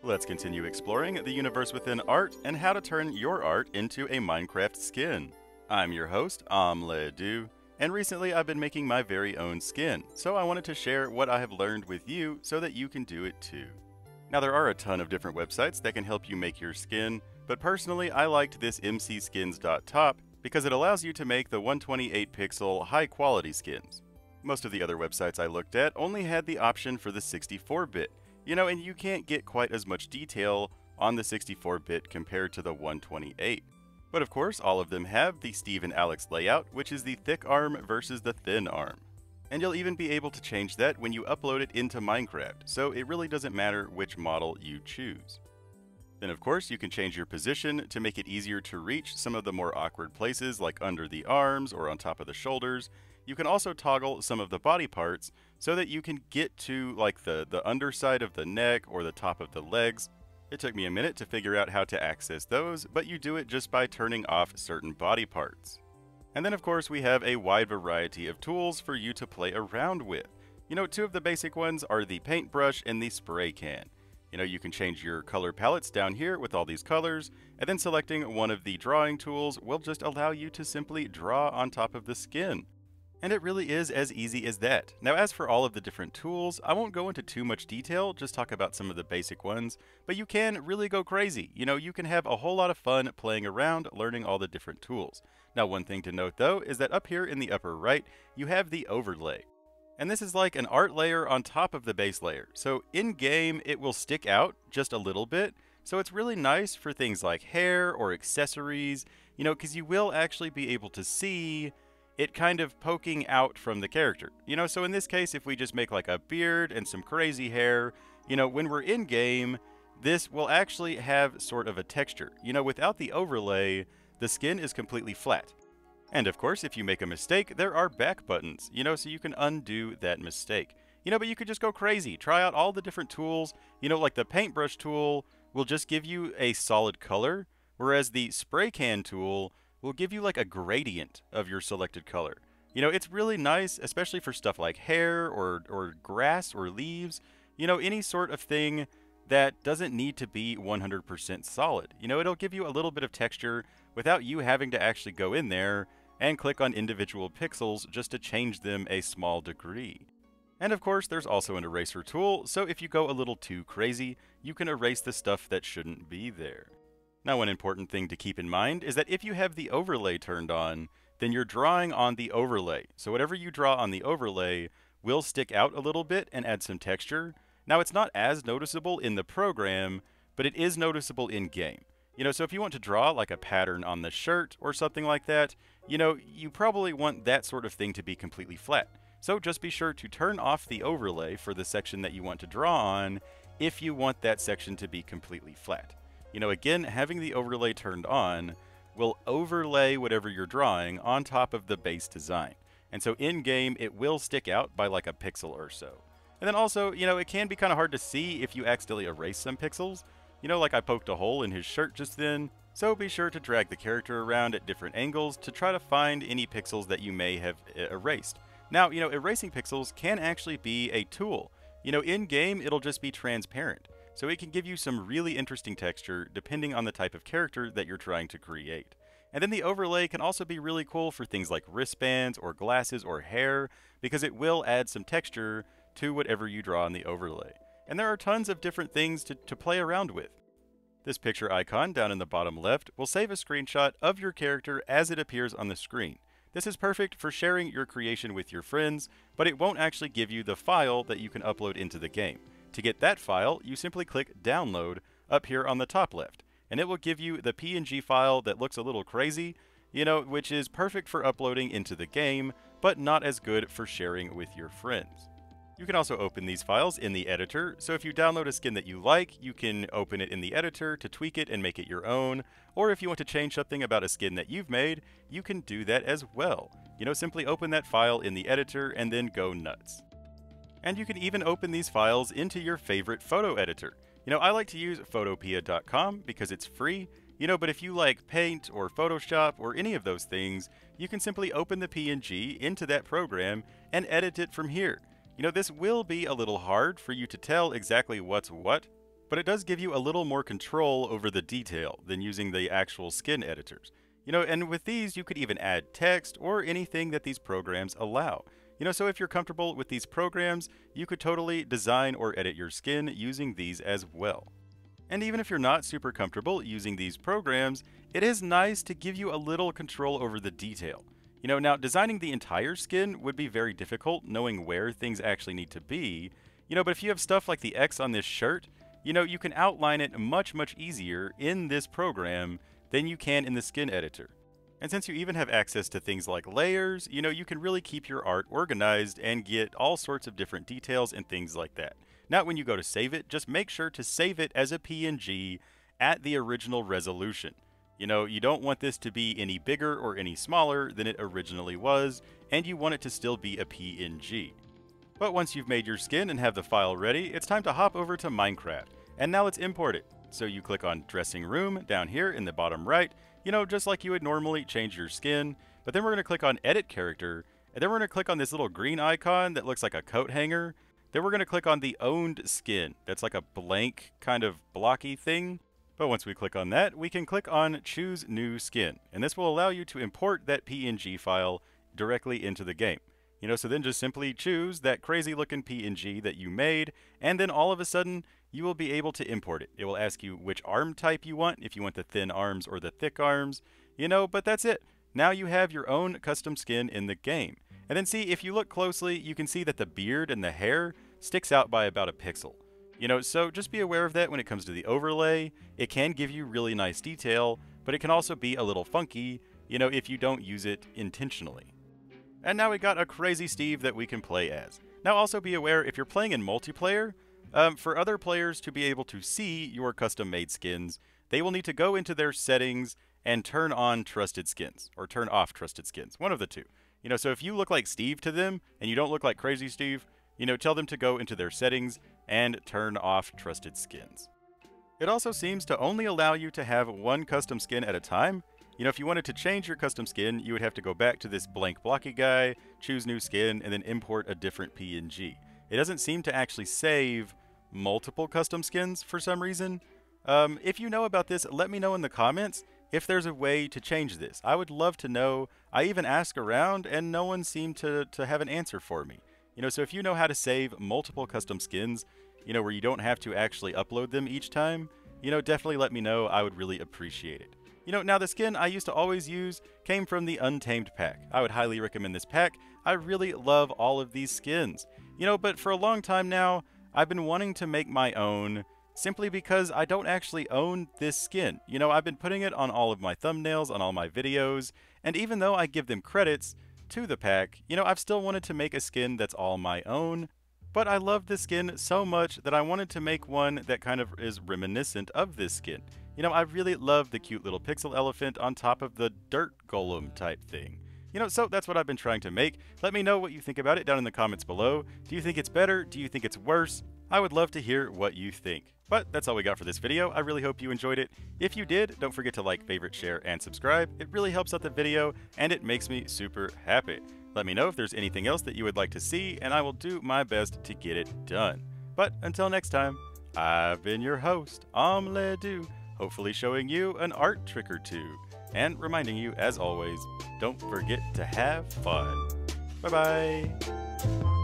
Let's continue exploring the universe within art and how to turn your art into a Minecraft skin. I'm your host, OmLedu, and recently I've been making my very own skin, so I wanted to share what I have learned with you so that you can do it too. Now there are a ton of different websites that can help you make your skin, but personally I liked this mcskins.top because it allows you to make the 128 pixel high quality skins. Most of the other websites I looked at only had the option for the 64-bit, and you can't get quite as much detail on the 64-bit compared to the 128. But of course, all of them have the Steve and Alex layout, which is the thick arm versus the thin arm. And you'll even be able to change that when you upload it into Minecraft, so it really doesn't matter which model you choose. Then of course, you can change your position to make it easier to reach some of the more awkward places like under the arms or on top of the shoulders. You can also toggle some of the body parts so that you can get to like the underside of the neck or the top of the legs. It took me a minute to figure out how to access those, but you do it just by turning off certain body parts. And then of course we have a wide variety of tools for you to play around with. Two of the basic ones are the paintbrush and the spray can. You can change your color palettes down here with all these colors, and then selecting one of the drawing tools will just allow you to simply draw on top of the skin. And it really is as easy as that. Now as for all of the different tools, I won't go into too much detail, just talk about some of the basic ones, but you can really go crazy. You can have a whole lot of fun playing around, learning all the different tools. Now one thing to note though is that up here in the upper right, you have the overlay. And this is like an art layer on top of the base layer. So in game, it will stick out just a little bit. So it's really nice for things like hair or accessories, because you will actually be able to see it kind of poking out from the character. So in this case, if we just make like a beard and some crazy hair, when we're in game, this will actually have sort of a texture. Without the overlay, the skin is completely flat. And of course, if you make a mistake, there are back buttons, so you can undo that mistake. But you could just go crazy. Try out all the different tools. Like the paintbrush tool will just give you a solid color, whereas the spray can tool will give you like a gradient of your selected color. It's really nice, especially for stuff like hair or grass or leaves, any sort of thing that doesn't need to be 100% solid. It'll give you a little bit of texture without you having to actually go in there and click on individual pixels just to change them a small degree. And of course, there's also an eraser tool, so if you go a little too crazy, you can erase the stuff that shouldn't be there. Now, one important thing to keep in mind is that if you have the overlay turned on, then you're drawing on the overlay. So whatever you draw on the overlay will stick out a little bit and add some texture. Now, it's not as noticeable in the program, but it is noticeable in game. So if you want to draw like a pattern on the shirt or something like that, you probably want that sort of thing to be completely flat. So just be sure to turn off the overlay for the section that you want to draw on if you want that section to be completely flat. Again, having the overlay turned on will overlay whatever you're drawing on top of the base design. And so in game, it will stick out by like a pixel or so. And then also, it can be kind of hard to see if you accidentally erase some pixels. Like I poked a hole in his shirt just then. So be sure to drag the character around at different angles to try to find any pixels that you may have erased. Now, erasing pixels can actually be a tool. In game, it'll just be transparent. So it can give you some really interesting texture depending on the type of character that you're trying to create. And then the overlay can also be really cool for things like wristbands or glasses or hair, because it will add some texture to whatever you draw on the overlay. And there are tons of different things to play around with. This picture icon down in the bottom left will save a screenshot of your character as it appears on the screen. This is perfect for sharing your creation with your friends, but it won't actually give you the file that you can upload into the game. To get that file, you simply click Download up here on the top left, and it will give you the PNG file that looks a little crazy, which is perfect for uploading into the game, but not as good for sharing with your friends. You can also open these files in the editor, so if you download a skin that you like, you can open it in the editor to tweak it and make it your own, or if you want to change something about a skin that you've made, you can do that as well. Simply open that file in the editor and then go nuts. And you can even open these files into your favorite photo editor. I like to use photopea.com because it's free, but if you like Paint or Photoshop or any of those things, you can simply open the PNG into that program and edit it from here. This will be a little hard for you to tell exactly what's what, but it does give you a little more control over the detail than using the actual skin editors. And with these, you could even add text or anything that these programs allow. So if you're comfortable with these programs, you could totally design or edit your skin using these as well. And even if you're not super comfortable using these programs, it is nice to give you a little control over the detail. Now designing the entire skin would be very difficult knowing where things actually need to be, but if you have stuff like the X on this shirt, you can outline it much easier in this program than you can in the skin editor. And since you even have access to things like layers, you can really keep your art organized and get all sorts of different details and things like that. Now, when you go to save it, just make sure to save it as a PNG at the original resolution. You don't want this to be any bigger or any smaller than it originally was, and you want it to still be a PNG. But once you've made your skin and have the file ready, it's time to hop over to Minecraft. And now let's import it. So you click on Dressing Room down here in the bottom right, just like you would normally change your skin. But then we're going to click on Edit Character, and then we're going to click on this little green icon that looks like a coat hanger. Then we're going to click on the Owned Skin. That's like a blank kind of blocky thing. But once we click on that, we can click on Choose New Skin. And this will allow you to import that PNG file directly into the game. So then just simply choose that crazy looking PNG that you made, and then all of a sudden, you will be able to import it. It will ask you which arm type you want, if you want the thin arms or the thick arms, but that's it. Now you have your own custom skin in the game. And then see, if you look closely, you can see that the beard and the hair sticks out by about a pixel. So just be aware of that when it comes to the overlay. It can give you really nice detail, but it can also be a little funky, if you don't use it intentionally. And now we got a crazy Steve that we can play as. Now also be aware, if you're playing in multiplayer, for other players to be able to see your custom made skins, they will need to go into their settings and turn on trusted skins, or turn off trusted skins, one of the two. So if you look like Steve to them, and you don't look like crazy Steve, tell them to go into their settings and turn off trusted skins. It also seems to only allow you to have one custom skin at a time. If you wanted to change your custom skin, you would have to go back to this blank blocky guy, choose new skin, and then import a different PNG. It doesn't seem to actually save multiple custom skins for some reason. If you know about this, let me know in the comments if there's a way to change this. I would love to know. I even asked around, and no one seemed to have an answer for me. So if you know how to save multiple custom skins, where you don't have to actually upload them each time, definitely let me know. I would really appreciate it. Now the skin I used to always use came from the Untamed pack. I would highly recommend this pack. I really love all of these skins. But for a long time now, I've been wanting to make my own simply because I don't actually own this skin. I've been putting it on all of my thumbnails, on all my videos, and even though I give them credits to the pack, I've still wanted to make a skin that's all my own. But I love this skin so much that I wanted to make one that kind of is reminiscent of this skin. I really love the cute little pixel elephant on top of the dirt golem type thing. So that's what I've been trying to make. Let me know what you think about it down in the comments below. Do you think it's better? Do you think it's worse? I would love to hear what you think. But that's all we got for this video. I really hope you enjoyed it. If you did, don't forget to like, favorite, share, and subscribe. It really helps out the video, and it makes me super happy. Let me know if there's anything else that you would like to see, and I will do my best to get it done. But until next time, I've been your host, OmLedu, hopefully showing you an art trick or two, and reminding you, as always, don't forget to have fun. Bye-bye.